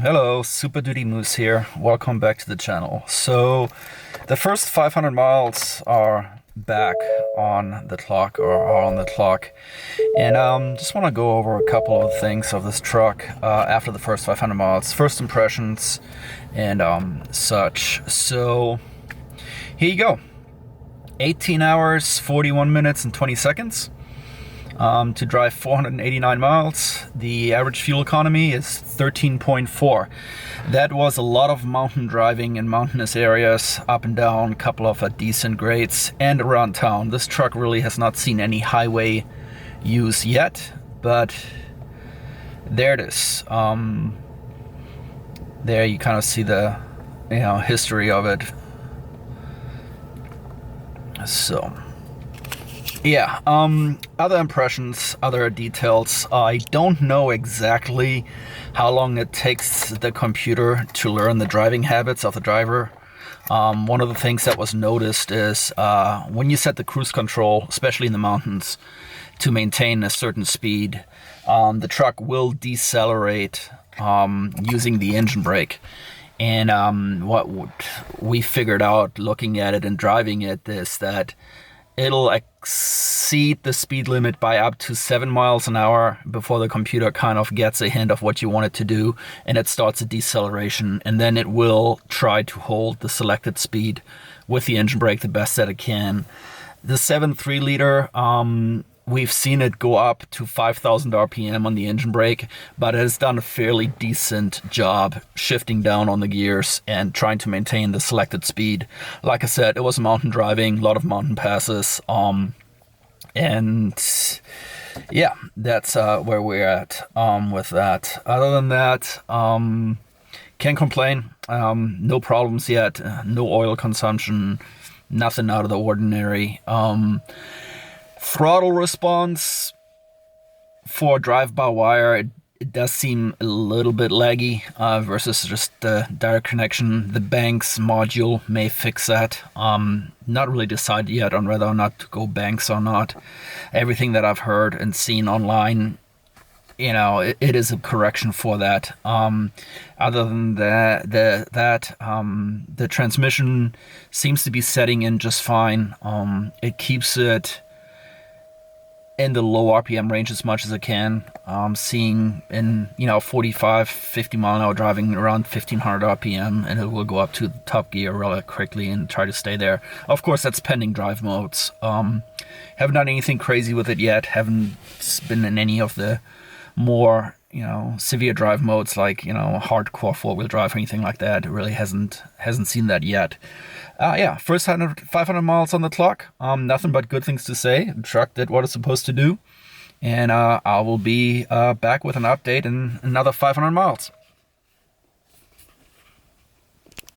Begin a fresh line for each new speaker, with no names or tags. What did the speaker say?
Hello, Super Duty Moose here. Welcome back to the channel. So, the first 500 miles are back on the clock, or are on the clock. And just want to go over a couple of things of this truck after the first 500 miles. First impressions and such. So, here you go. 18 hours, 41 minutes, and 20 seconds. To drive 489 miles. The average fuel economy is 13.4. That was a lot of mountain driving in mountainous areas, up and down, a couple of decent grades, and around town. This truck really has not seen any highway use yet, but there it is. There you kind of see the history of it. So yeah, other impressions, other details. I don't know exactly how long it takes the computer to learn the driving habits of the driver. One of the things that was noticed is when you set the cruise control, especially in the mountains, to maintain a certain speed, the truck will decelerate using the engine brake. And what we figured out looking at it and driving it is that it'll exceed the speed limit by up to 7 miles an hour before the computer kind of gets a hint of what you want it to do, and it starts a deceleration, and then it will try to hold the selected speed with the engine brake the best that it can. The 7.3 liter, we've seen it go up to 5,000 RPM on the engine brake, but it has done a fairly decent job shifting down on the gears and trying to maintain the selected speed. Like I said, it was mountain driving, a lot of mountain passes, and yeah, that's where we're at with that. Other than that, can't complain. No problems yet, no oil consumption, nothing out of the ordinary. Throttle response for drive-by-wire, it does seem a little bit laggy versus just the direct connection. The Banks module may fix that. Not really decided yet on whether or not to go Banks or not. Everything that I've heard and seen online, it is a correction for that. Other than that, the transmission seems to be setting in just fine. It keeps it in the low RPM range as much as it can. Seeing in 45, 50 mile an hour driving around 1500 RPM, and it will go up to the top gear really quickly and try to stay there. Of course, that's pending drive modes. Haven't done anything crazy with it yet. Haven't been in any of the more severe drive modes like hardcore 4-wheel drive or anything like that. It really hasn't seen that yet. Yeah, first 500 miles on the clock. Nothing but good things to say. The truck did what it's supposed to do, and I will be back with an update in another 500 miles.